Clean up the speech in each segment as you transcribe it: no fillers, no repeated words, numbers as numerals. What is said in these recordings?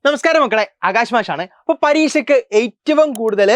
നമസ്കാരം മക്കളെ, ആകാശ് മാഷാണ്. അപ്പോൾ പരീക്ഷയ്ക്ക് ഏറ്റവും കൂടുതൽ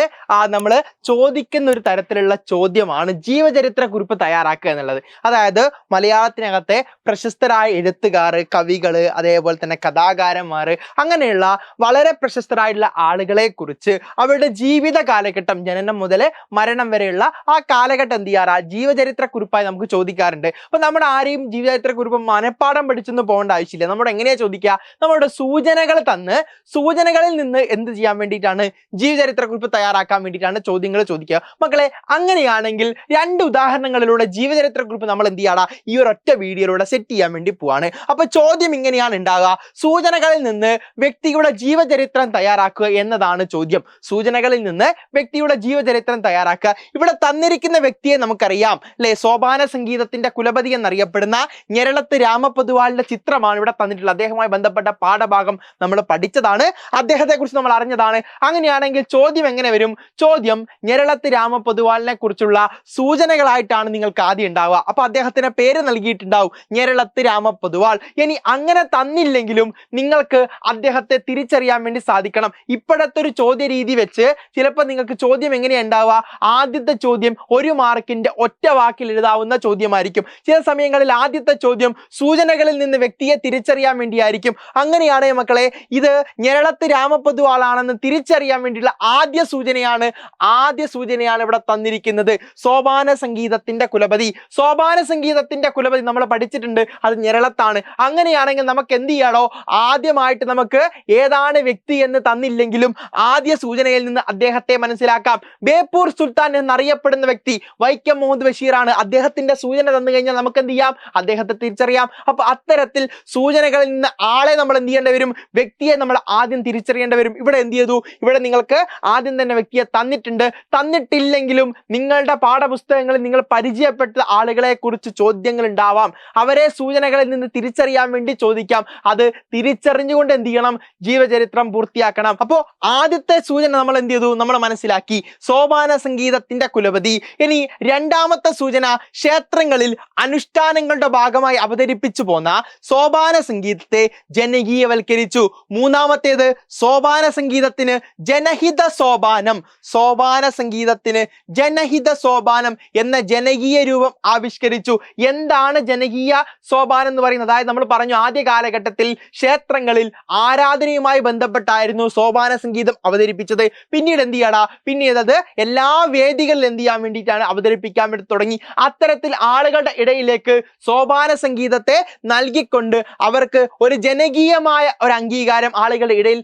നമ്മൾ ചോദിക്കുന്ന ഒരു തരത്തിലുള്ള ചോദ്യമാണ് ജീവചരിത്ര കുറിപ്പ് തയ്യാറാക്കുക എന്നുള്ളത്. അതായത് മലയാളത്തിനകത്തെ പ്രശസ്തരായ എഴുത്തുകാർ, കവികൾ, അതേപോലെ തന്നെ കഥാകാരന്മാർ, അങ്ങനെയുള്ള വളരെ പ്രശസ്തരായിട്ടുള്ള ആളുകളെ കുറിച്ച് അവരുടെ ജീവിത കാലഘട്ടം, ജനനം മുതൽ മരണം വരെയുള്ള ആ കാലഘട്ടം എന്ത് ചെയ്യാറ് ജീവചരിത്ര കുറിപ്പായി നമുക്ക് ചോദിക്കാറുണ്ട്. അപ്പൊ നമ്മുടെ ആരെയും ജീവചരിത്ര കുറിപ്പ് മനഃപ്പാഠം പഠിച്ചൊന്നും പോകേണ്ട ആവശ്യമില്ല. നമ്മുടെ എങ്ങനെയാ ചോദിക്കുക? നമ്മുടെ സൂചനകൾ തന്ന് സൂചനകളിൽ നിന്ന് എന്ത് ചെയ്യാൻ വേണ്ടിയിട്ടാണ് ജീവചരിത്ര കുറിപ്പ് തയ്യാറാക്കാൻ വേണ്ടിയിട്ടാണ് ചോദ്യങ്ങൾ ചോദിക്കുക. മക്കളെ, അങ്ങനെയാണെങ്കിൽ രണ്ട് ഉദാഹരണങ്ങളിലൂടെ ജീവചരിത്ര കുറിപ്പ് നമ്മൾ എന്ത് ചെയ്യാടാ ഈ ഒരൊറ്റ വീഡിയോയിലൂടെ സെറ്റ് ചെയ്യാൻ വേണ്ടി പോവാണ്. അപ്പൊ ചോദ്യം ഇങ്ങനെയാണ് ഉണ്ടാകുക: സൂചനകളിൽ നിന്ന് വ്യക്തിയുടെ ജീവചരിത്രം തയ്യാറാക്കുക എന്നതാണ് ചോദ്യം. സൂചനകളിൽ നിന്ന് വ്യക്തിയുടെ ജീവചരിത്രം തയ്യാറാക്കുക. ഇവിടെ തന്നിരിക്കുന്ന വ്യക്തിയെ നമുക്കറിയാം അല്ലെ, സോപാന സംഗീതത്തിന്റെ കുലപതി എന്നറിയപ്പെടുന്ന ഞെരളത്ത് രാമപൊതുവാളിന്റെ ചിത്രമാണ് ഇവിടെ തന്നിട്ടുള്ളത്. അദ്ദേഹവുമായി ബന്ധപ്പെട്ട പാഠഭാഗം നമ്മൾ പഠിച്ചതാണ്, അദ്ദേഹത്തെ കുറിച്ച് നമ്മൾ അറിഞ്ഞതാണ്. അങ്ങനെയാണെങ്കിൽ ചോദ്യം എങ്ങനെ വരും? ചോദ്യം ഞെരളത്ത് രാമപൊതുവാളിനെ കുറിച്ചുള്ള സൂചനകളായിട്ടാണ് നിങ്ങൾക്ക് ആദ്യം ഉണ്ടാവുക. അപ്പൊ അദ്ദേഹത്തിന് പേര് നൽകിയിട്ടുണ്ടാവും ഞെരളത്ത് രാമപൊതുവാൾ. ഇനി അങ്ങനെ തന്നില്ലെങ്കിലും നിങ്ങൾക്ക് അദ്ദേഹത്തെ തിരിച്ചറിയാൻ വേണ്ടി സാധിക്കണം. ഇപ്പോഴത്തെ ഒരു ചോദ്യ രീതി വെച്ച് ചിലപ്പോൾ നിങ്ങൾക്ക് ചോദ്യം എങ്ങനെയാ ഉണ്ടാവുക? ആദ്യത്തെ ചോദ്യം 1 മാർക്കിന്റെ ഒറ്റ വാക്കിൽ എഴുതാവുന്ന ചോദ്യമായിരിക്കും. ചില സമയങ്ങളിൽ ആദ്യത്തെ ചോദ്യം സൂചനകളിൽ നിന്ന് വ്യക്തിയെ തിരിച്ചറിയാൻ വേണ്ടിയായിരിക്കും. അങ്ങനെയാണ് മക്കളെ, ഇത് ഞെരളത്ത് രാമപൊതുവാളാണെന്ന് തിരിച്ചറിയാൻ വേണ്ടിയുള്ള ആദ്യ സൂചനയാണ് ഇവിടെ തന്നിരിക്കുന്നത്. സോപാന സംഗീതത്തിന്റെ കുലപതി. സോപാന സംഗീതത്തിന്റെ കുലപതി നമ്മൾ പഠിച്ചിട്ടുണ്ട്, അത് ഞെരളത്താണ്. അങ്ങനെയാണെങ്കിൽ നമുക്ക് എന്ത് ചെയ്യാടോ? ആദ്യമായിട്ട് നമുക്ക് ഏതാണ് വ്യക്തി എന്ന് തന്നില്ലെങ്കിലും ആദ്യ സൂചനയിൽ നിന്ന് അദ്ദേഹത്തെ മനസ്സിലാക്കാം. ബേപ്പൂർ സുൽത്താൻ എന്നറിയപ്പെടുന്ന വ്യക്തി വൈക്കം മുഹമ്മദ് ബഷീറാണ്. അദ്ദേഹത്തിന്റെ സൂചന തന്നു കഴിഞ്ഞാൽ നമുക്ക് എന്ത് ചെയ്യാം? അദ്ദേഹത്തെ തിരിച്ചറിയാം. അപ്പൊ അത്തരത്തിൽ സൂചനകളിൽ നിന്ന് ആളെ നമ്മൾ എന്ത് ചെയ്യേണ്ടി വരും? വ്യക്തിയെ നമ്മൾ ആദ്യം തിരിച്ചറിയേണ്ടി വരും. ഇവിടെ എന്ത് ചെയ്തു? ഇവിടെ നിങ്ങൾക്ക് ആദ്യം തന്നെ വ്യക്തിയെ തന്നിട്ടുണ്ട്. തന്നിട്ടില്ലെങ്കിലും നിങ്ങളുടെ പാഠപുസ്തകങ്ങളിൽ നിങ്ങൾ പരിചയപ്പെട്ട ആളുകളെ കുറിച്ച് ചോദ്യങ്ങൾ ഉണ്ടാവാം. അവരെ സൂചനകളിൽ നിന്ന് തിരിച്ചറിയാൻ വേണ്ടി ചോദിക്കാം. അത് തിരിച്ചറിഞ്ഞുകൊണ്ട് എന്ത് ചെയ്യണം? ജീവചരിത്രം പൂർത്തിയാക്കണം. അപ്പോൾ ആദ്യത്തെ സൂചന നമ്മൾ എന്ത് ചെയ്തു? നമ്മൾ മനസ്സിലാക്കി, സോപാന സംഗീതത്തിന്റെ കുലപതി. ഇനി രണ്ടാമത്തെ സൂചന, ക്ഷേത്രങ്ങളിൽ അനുഷ്ഠാനങ്ങളുടെ ഭാഗമായി അവതരിപ്പിച്ചു പോന്ന സോപാന സംഗീതത്തെ ജനകീയവൽക്കരിച്ചു. മൂന്നാമത്തേത്, സോപാന സംഗീതത്തിന് ജനഹിത സോപാനം. സോപാന സംഗീതത്തിന് ജനഹിത സോപാനം എന്ന ജനകീയ രൂപം ആവിഷ്കരിച്ചു. എന്താണ് ജനകീയ സോപാനം എന്ന് പറയുന്നത്? അതായത് നമ്മൾ പറഞ്ഞു, ആദ്യ കാലഘട്ടത്തിൽ ക്ഷേത്രങ്ങളിൽ ആരാധനയുമായി ബന്ധപ്പെട്ടായിരുന്നു സോപാന സംഗീതം അവതരിപ്പിച്ചത്. പിന്നീട് എന്ത് ചെയ്യാടാ? പിന്നീട് അത് എല്ലാ വേദികളിൽ എന്ത് ചെയ്യാൻ വേണ്ടിയിട്ടാണ് അവതരിപ്പിക്കാൻ വേണ്ടി തുടങ്ങി. അത്തരത്തിൽ ആളുകളുടെ ഇടയിലേക്ക് സോപാന സംഗീതത്തെ നൽകിക്കൊണ്ട് അവർക്ക് ഒരു ജനകീയമായ ഒരു അംഗീകാരം ആളുകളുടെ ഇടയിൽ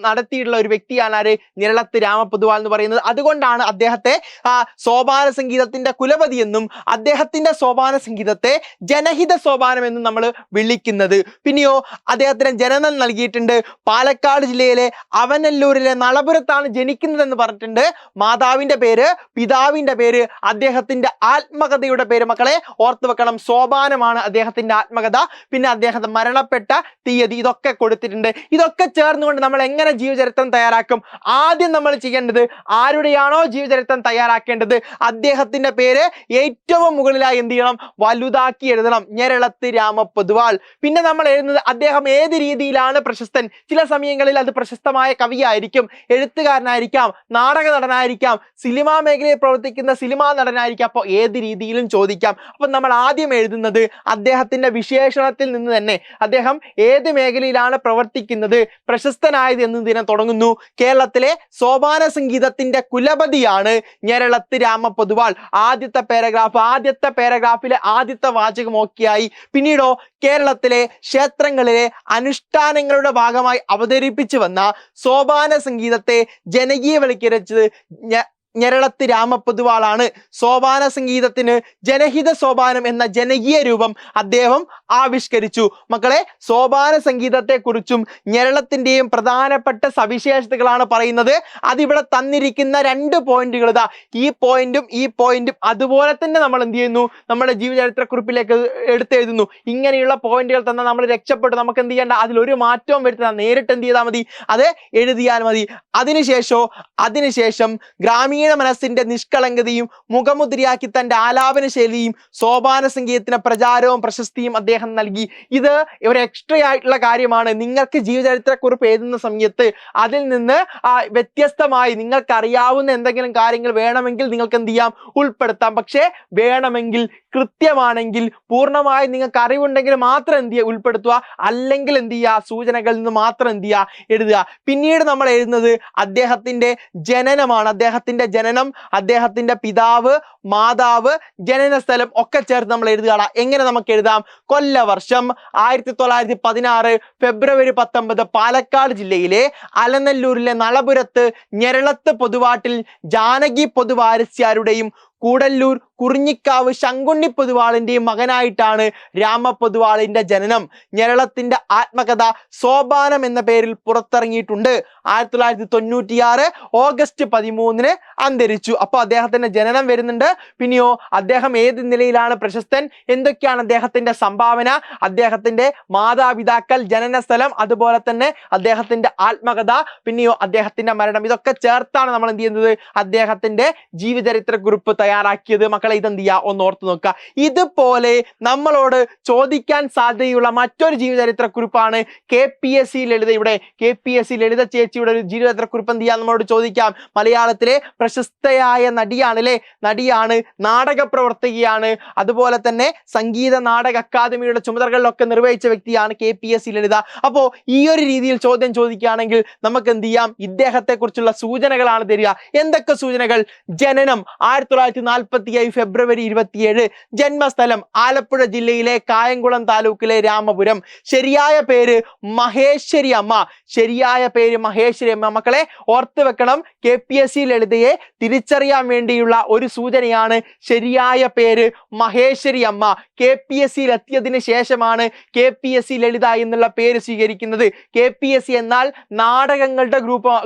നടത്തിയിട്ടുള്ള ഒരു വ്യക്തിയാണ് ആര്? ഞെരളത്ത് രാമപൊതുവാൾ എന്ന് പറയുന്നത്. അതുകൊണ്ടാണ് അദ്ദേഹത്തെ സോപാന സംഗീതത്തിന്റെ കുലപതി എന്നും അദ്ദേഹത്തിന്റെ സോപാന സംഗീതത്തെ ജനഹിത സോപാനം എന്നും നമ്മൾ വിളിക്കുന്നത്. പിന്നെയോ അദ്ദേഹത്തിന് ജനനം നൽകിയിട്ടുണ്ട്. പാലക്കാട് ജില്ലയിലെ അവനല്ലൂരിലെ നളപുരത്താണ് ജനിക്കുന്നതെന്ന് പറഞ്ഞിട്ടുണ്ട്. മാതാവിന്റെ പേര്, പിതാവിന്റെ പേര്, അദ്ദേഹത്തിന്റെ ആത്മകഥയുടെ പേര് മക്കളെ ഓർത്തു വെക്കണം. സോപാനമാണ് അദ്ദേഹത്തിന്റെ ആത്മകഥ. പിന്നെ അദ്ദേഹത്തെ മരണപ്പെട്ട തീയതി, ഇതൊക്കെ കൊടുത്തിട്ടുണ്ട്. ഇതൊക്കെ ചേർന്നുകൊണ്ട് നമ്മൾ എങ്ങനെ ജീവചരിത്രം തയ്യാറാക്കും? ആദ്യം നമ്മൾ ചെയ്യേണ്ടത്, ആരുടെയാണോ ജീവചരിത്രം തയ്യാറാക്കേണ്ടത് അദ്ദേഹത്തിന്റെ പേര് ഏറ്റവും മുകളിലായി എന്ത് ചെയ്യണം? വലുതാക്കി എഴുതണം, ഞെരളത്ത് രാമപൊതുവാൾ. പിന്നെ നമ്മൾ എഴുതുന്നത് അദ്ദേഹം ഏത് രീതിയിലാണ് പ്രശസ്തൻ. ചില സമയങ്ങളിൽ അത് പ്രശസ്തമായ കവിയായിരിക്കും, എഴുത്തുകാരനായിരിക്കാം, നാടക നടനായിരിക്കാം, സിനിമാ മേഖലയിൽ പ്രവർത്തിക്കുന്ന സിനിമാ നടനായിരിക്കാം. അപ്പോൾ ഏത് രീതിയിലും ചോദിക്കാം. അപ്പൊ നമ്മൾ ആദ്യം എഴുതുന്നത് അദ്ദേഹത്തിന്റെ വിശേഷണത്തിൽ നിന്ന് തന്നെ, അദ്ദേഹം ഏത് മേഖലയിലാണ് പ്രവർത്തിക്കുന്നത്, പ്രശസ്തനായത് എന്നതിനെ തുടങ്ങുന്നു. കേരളത്തിലെ സോപാന സംഗീതത്തിന്റെ കുലപതിയാണ് ഞെരളത്ത് രാമപൊതുവാൾ. ആദ്യത്തെ പാരഗ്രാഫിലെ ആദ്യത്തെ വാചകം ഓക്കെയായി. പിന്നീടോ, കേരളത്തിലെ ക്ഷേത്രങ്ങളിലെ അനുഷ്ഠാനങ്ങളുടെ ഭാഗമായി അവതരിപ്പിച്ചു വന്ന സോപാന സംഗീതത്തെ ജനകീയവൽക്കരിച്ചത് ഞെരളത്ത് രാമപൊതുവാളാണ്. സോപാന സംഗീതത്തിന് ജനഹിത സോപാനം എന്ന ജനകീയ രൂപം അദ്ദേഹം ആവിഷ്കരിച്ചു. മക്കളെ, സോപാന സംഗീതത്തെ കുറിച്ചും ഞെരളത്തിന്റെയും പ്രധാനപ്പെട്ട സവിശേഷതകളാണ് പറയുന്നത്. അതിവിടെ തന്നിരിക്കുന്ന 2 പോയിന്റുകൾ, ഇതാ ഈ പോയിന്റും അതുപോലെ തന്നെ നമ്മൾ എന്ത് ചെയ്യുന്നു? നമ്മുടെ ജീവചരിത്ര കുറിപ്പിലേക്ക് എടുത്തെഴുതുന്നു. ഇങ്ങനെയുള്ള പോയിന്റുകൾ തന്നെ നമ്മൾ രക്ഷപ്പെട്ടു. നമുക്ക് എന്ത് ചെയ്യേണ്ട? അതിലൊരു മാറ്റവും വരുത്താൻ നേരിട്ട് എന്ത് ചെയ്താൽ മതി? അത് എഴുതിയാൽ മതി. അതിനുശേഷം ഗ്രാമീണ ഗ്രാമീണ മനസ്സിന്റെ നിഷ്കളങ്കതയും മുഖമുദ്രയാക്കി തന്റെ ആലാപന ശൈലിയും സോപാന സംഗീതത്തിന് പ്രചാരവും പ്രശസ്തിയും അദ്ദേഹം നൽകി. ഇത് ഒരു എക്സ്ട്രാ ആയിട്ടുള്ള കാര്യമാണ്. നിങ്ങൾക്ക് ജീവചരിത്രക്കുറിപ്പ് എഴുതുന്ന സമയത്ത് അതിൽ നിന്ന് വ്യത്യസ്തമായി നിങ്ങൾക്ക് അറിയാവുന്ന എന്തെങ്കിലും കാര്യങ്ങൾ വേണമെങ്കിൽ നിങ്ങൾക്ക് എന്ത് ചെയ്യാം, ഉൾപ്പെടുത്താം. പക്ഷേ വേണമെങ്കിൽ, കൃത്യമാണെങ്കിൽ, പൂർണ്ണമായി നിങ്ങൾക്ക് അറിവുണ്ടെങ്കിൽ മാത്രം എന്ത് ചെയ്യുക, ഉൾപ്പെടുത്തുക. അല്ലെങ്കിൽ എന്ത് ചെയ്യുക, സൂചനകളിൽ നിന്ന് മാത്രം എന്ത് ചെയ്യുക, എഴുതുക. പിന്നീട് നമ്മൾ എഴുതുന്നത് അദ്ദേഹത്തിന്റെ ജനനമാണ്. അദ്ദേഹത്തിന്റെ ജനനം, അദ്ദേഹത്തിന്റെ പിതാവ്, മാതാവ്, ജനന സ്ഥലം ഒക്കെ ചേർത്ത് നമ്മൾ എഴുതുകയാണ്. എങ്ങനെ നമുക്ക് എഴുതാം? കൊല്ലവർഷം 1916 ഫെബ്രുവരി 19 പാലക്കാട് ജില്ലയിലെ അലനല്ലൂരിലെ നളപുരത്ത് ഞെരളത്ത് പൊതുവാട്ടിൽ ജാനകി പൊതുവാരസ്യാരുടെയും കൂടല്ലൂർ കുറിഞ്ഞിക്കാവ് ശങ്കുണ്ണി പൊതുവാളിന്റെയും മകനായിട്ടാണ് രാമ പൊതുവാളിന്റെ ജനനം. ഞെരളത്തിന്റെ ആത്മകഥ സോപാനം എന്ന പേരിൽ പുറത്തിറങ്ങിയിട്ടുണ്ട്. 1996 ഓഗസ്റ്റ് 13 അന്തരിച്ചു. അപ്പൊ അദ്ദേഹത്തിന്റെ ജനനം വരുന്നുണ്ട്. പിന്നെയോ അദ്ദേഹം ഏത് നിലയിലാണ് പ്രശസ്തൻ, എന്തൊക്കെയാണ് അദ്ദേഹത്തിന്റെ സംഭാവന, അദ്ദേഹത്തിന്റെ മാതാപിതാക്കൾ, ജനന സ്ഥലം, അതുപോലെ തന്നെ അദ്ദേഹത്തിന്റെ ആത്മകഥ, പിന്നെയോ അദ്ദേഹത്തിന്റെ മരണം, ഇതൊക്കെ ചേർത്താണ് നമ്മൾ എന്ത് ചെയ്യുന്നത്, അദ്ദേഹത്തിന്റെ ജീവചരിത്ര കുറിപ്പ് തയ്യാറാക്കിയത്. മക്കളെ ഇതെന്ത് ചെയ്യുക, ഒന്ന് ഓർത്ത് നോക്കുക. ഇതുപോലെ നമ്മളോട് ചോദിക്കാൻ സാധ്യതയുള്ള മറ്റൊരു ജീവചരിത്ര കുറിപ്പാണ് KPSC ലളിത. ഇവിടെ KPSC ലളിത ചേച്ചിയുടെ ഒരു ജീവചരിത്ര കുറിപ്പ് എന്ത് ചെയ്യാൻ നമ്മളോട് ചോദിക്കാം. മലയാളത്തിലെ പ്രശസ്തയായ നടിയാണ്, അല്ലെ, നടിയാണ്, നാടക പ്രവർത്തകയാണ്, അതുപോലെ തന്നെ സംഗീത നാടക അക്കാദമിയുടെ ചുമതലകളിലൊക്കെ നിർവഹിച്ച വ്യക്തിയാണ് KPSC ലളിത. അപ്പോ ഈ ഒരു രീതിയിൽ ചോദ്യം ചോദിക്കുകയാണെങ്കിൽ നമുക്ക് എന്ത് ചെയ്യാം, ഇദ്ദേഹത്തെ കുറിച്ചുള്ള സൂചനകളാണ് തരിക. എന്തൊക്കെ സൂചനകൾ? ജനനം 1947 ഫെബ്രുവരി 27, ജന്മസ്ഥലം ആലപ്പുഴ ജില്ലയിലെ കായംകുളം താലൂക്കിലെ രാമപുരം, ശരിയായ പേര് മഹേശ്വരി അമ്മ, ശരിയായ പേര് മഹേശ്വരി അമ്മ. മക്കളെ ഓർത്ത് വെക്കണം, KPSC ലളിതയെ തിരിച്ചറിയാൻ വേണ്ടിയുള്ള ഒരു സൂചനയാണ് ശരിയായ പേര് മഹേശ്വരി അമ്മ. KPSC എത്തിയതിനു ശേഷമാണ് KPSC ലളിത എന്നുള്ള പേര് സ്വീകരിക്കുന്നത്. KPSC എന്നാൽ നാടകങ്ങളുടെ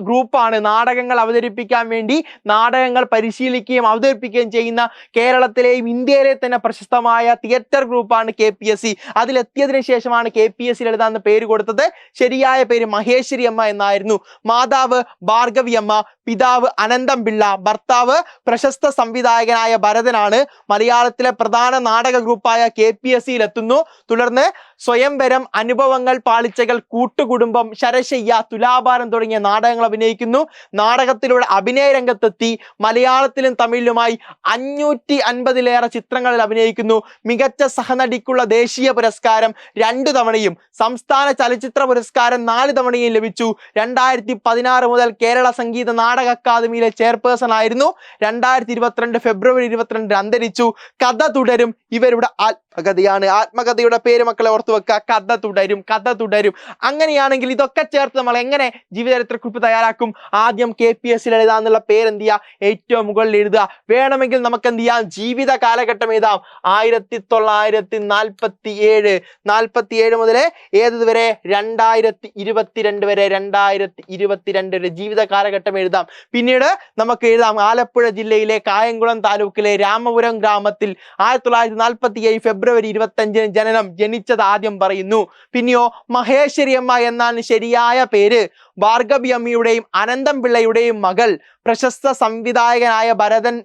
ഗ്രൂപ്പാണ്. നാടകങ്ങൾ അവതരിപ്പിക്കാൻ വേണ്ടി നാടകങ്ങൾ പരിശീലിക്കുകയും അവതരിപ്പിക്കുകയും ചെയ്യുന്ന കേരളത്തിലെയും ഇന്ത്യയിലെ തന്നെ പ്രശസ്തമായ തിയേറ്റർ ഗ്രൂപ്പാണ് KPSC. അതിലെത്തിയതിനു ശേഷമാണ് KPSC ലളിത എന്ന പേര് കൊടുത്തത്. ശരിയായ പേര് മഹേശ്വരി അമ്മ എന്നായിരുന്നു. മാതാവ് ഭാർഗവി അമ്മ, പിതാവ് അനന്തം പിള്ള, ഭർത്താവ് പ്രശസ്ത സംവിധായകനായ ഭരതനാണ്. മലയാളത്തിലെ പ്രധാന നാടക ഗ്രൂപ്പായ KPSC എത്തുന്നു. തുടർന്ന് സ്വയംവരം, അനുഭവങ്ങൾ, പാളിച്ചകൾ, കൂട്ടുകുടുംബം, ശരശയ്യ, തുലാഭാരം തുടങ്ങിയ നാടകങ്ങൾ അഭിനയിക്കുന്നു. നാടകത്തിലൂടെ അഭിനയ രംഗത്തെത്തി. മലയാളത്തിലും തമിഴിലുമായി 550-ലേറെ ചിത്രങ്ങളിൽ അഭിനയിക്കുന്നു. മികച്ച സഹനടിക്കുള്ള ദേശീയ പുരസ്കാരം 2 തവണയും സംസ്ഥാന ചലച്ചിത്ര പുരസ്കാരം 4 തവണയും ലഭിച്ചു. 2016 മുതൽ കേരള സംഗീത നാടക അക്കാദമിയിലെ ചെയർപേഴ്സൺ ആയിരുന്നു. 2022 ഫെബ്രുവരി 22 അന്തരിച്ചു. കഥ തുടരും ഇവരുടെ ആത്മകഥയാണ്. ആത്മകഥയുടെ പേര് മക്കളെ ഓർത്തു വെക്കുക, കഥ തുടരും, കഥ തുടരും. അങ്ങനെയാണെങ്കിൽ ഇതൊക്കെ ചേർത്ത് നമ്മൾ എങ്ങനെ ജീവചരിത്രക്കുറിപ്പ് തയ്യാറാക്കും? ആദ്യം KPSC ലളിത എന്നുള്ള പേര് എന്ത് ചെയ്യുക, ഏറ്റവും മുകളിൽ എഴുതുക. വേണമെങ്കിൽ നമുക്ക് എന്ത് ചെയ്യാം, ജീവിത കാലഘട്ടം എഴുതാം. 1947 മുതൽ ഏത് വരെ, 2022 വരെ, 2022 വരെ ജീവിത കാലഘട്ടം എഴുതാം. പിന്നീട് നമുക്ക് എഴുതാം ആലപ്പുഴ ജില്ലയിലെ കായംകുളം താലൂക്കിലെ രാമപുരം ഗ്രാമത്തിൽ 1947 ഫെബ്രുവരി 25 ജനനം, ജനിച്ചത് ആദ്യം പറയുന്നു. പിന്നെയോ മഹേശ്വരി അമ്മ എന്നാണ് ശരിയായ പേര്. ഭാർഗവി അമ്മയുടെയും അനന്തം പിള്ളയുടെയും മകൾ, പ്രശസ്ത സംവിധായകനായ ഭരതൻ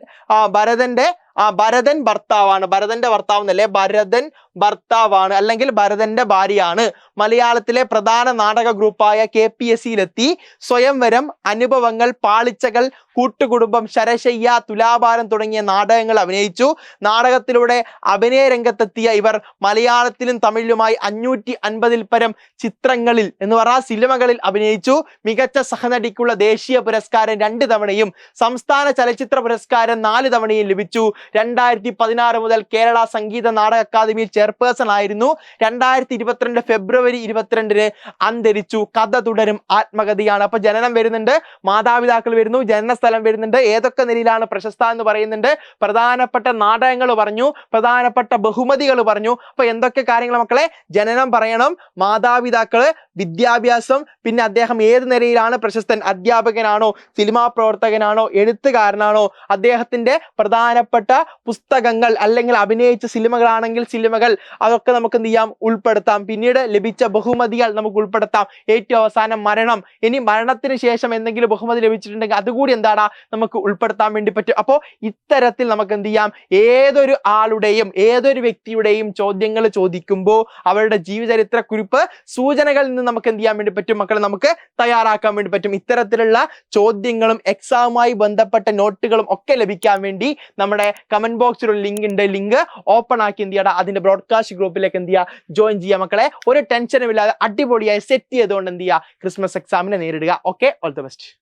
ഭർത്താവാണ്. ഭരതന്റെ ഭർത്താവ് എന്നല്ലേ, ഭരതൻ ഭർത്താവാണ്, അല്ലെങ്കിൽ ഭരതന്റെ ഭാര്യയാണ്. മലയാളത്തിലെ പ്രധാന നാടക ഗ്രൂപ്പായ KPSC യിലെത്തി. സ്വയംവരം, അനുഭവങ്ങൾ, പാളിച്ചകൾ, കൂട്ടുകുടുംബം, ശരശയ്യ, തുലാഭാരം തുടങ്ങിയ നാടകങ്ങൾ അഭിനയിച്ചു. നാടകത്തിലൂടെ അഭിനയ രംഗത്തെത്തിയ ഇവർ മലയാളത്തിലും തമിഴിലുമായി 550-ൽ പരം ചിത്രങ്ങളിൽ എന്ന് പറഞ്ഞാൽ സിനിമകളിൽ അഭിനയിച്ചു. മികച്ച സഹനടിക്കുള്ള ദേശീയ പുരസ്കാരം 2 തവണയും സംസ്ഥാന ചലച്ചിത്ര പുരസ്കാരം 4 തവണയും ലഭിച്ചു. 2016 മുതൽ കേരള സംഗീത നാടക അക്കാദമിയിൽ ചെയർപേഴ്സൺ ആയിരുന്നു. 2022 ഫെബ്രുവരി 22 അന്തരിച്ചു. കഥ തുടരും ആത്മകഥയാണ്. അപ്പൊ ജനനം വരുന്നുണ്ട്, മാതാപിതാക്കൾ വരുന്നു, ജനനസ്ഥലം വരുന്നുണ്ട്, ഏതൊക്കെ നിലയിലാണ് പ്രശസ്ത എന്ന് പറയുന്നുണ്ട്, പ്രധാനപ്പെട്ട നാടകങ്ങൾ പറഞ്ഞു, പ്രധാനപ്പെട്ട ബഹുമതികൾ പറഞ്ഞു. അപ്പൊ എന്തൊക്കെ കാര്യങ്ങൾ മക്കളെ? ജനനം പറയണം, മാതാപിതാക്കള്, വിദ്യാഭ്യാസം, പിന്നെ അദ്ദേഹം ഏത് നിലയിലാണ് പ്രശസ്തൻ, അധ്യാപകനാണോ, സിനിമാ പ്രവർത്തകനാണോ, എഴുത്തുകാരനാണോ, അദ്ദേഹത്തിന്റെ പ്രധാനപ്പെട്ട പുസ്തകങ്ങൾ അല്ലെങ്കിൽ അഭിനയിച്ച സിനിമകളാണെങ്കിൽ സിനിമകൾ, അതൊക്കെ നമുക്ക് എന്ത് ചെയ്യാം, ഉൾപ്പെടുത്താം. പിന്നീട് ലഭിച്ച ബഹുമതികൾ നമുക്ക് ഉൾപ്പെടുത്താം. ഏറ്റവും അവസാനം മരണം, ഇനി മരണത്തിന് ശേഷം എന്തെങ്കിലും ബഹുമതി ലഭിച്ചിട്ടുണ്ടെങ്കിൽ അതുകൂടി എന്താണ് നമുക്ക് ഉൾപ്പെടുത്താൻ വേണ്ടി പറ്റും. അപ്പോൾ ഇത്തരത്തിൽ നമുക്ക് എന്ത് ചെയ്യാം, ഏതൊരു ആളുടെയും ഏതൊരു വ്യക്തിയുടെയും ചോദ്യങ്ങൾ ചോദിക്കുമ്പോൾ അവരുടെ ജീവചരിത്ര കുറിപ്പ് സൂചനകളിൽ നിന്ന് നമുക്ക് എന്ത് ചെയ്യാൻ വേണ്ടി പറ്റും മക്കളെ, നമുക്ക് തയ്യാറാക്കാൻ വേണ്ടി പറ്റും. ഇത്തരത്തിലുള്ള ചോദ്യങ്ങളും എക്സാമുമായി ബന്ധപ്പെട്ട നോട്ടുകളും ഒക്കെ ലഭിക്കാൻ വേണ്ടി നമ്മുടെ കമന്റ് ബോക്സിൽ ഒരു ലിങ്ക് ഉണ്ട്. ലിങ്ക് ഓപ്പൺ ആക്കി എന്ത് ചെയ്യണം, അതിന്റെ ബ്രോഡ്കാസ്റ്റ് ഗ്രൂപ്പിലേക്ക് എന്ത് ചെയ്യുക, ജോയിൻ ചെയ്യുക മക്കളെ. ഒരു ടെൻഷനും ഇല്ലാതെ അടിപൊളിയായി സെറ്റ് ചെയ്തുകൊണ്ട് എന്ത് ചെയ്യുക, ക്രിസ്മസ് എക്സാമിനെ നേരിടുക. Okay, all the best.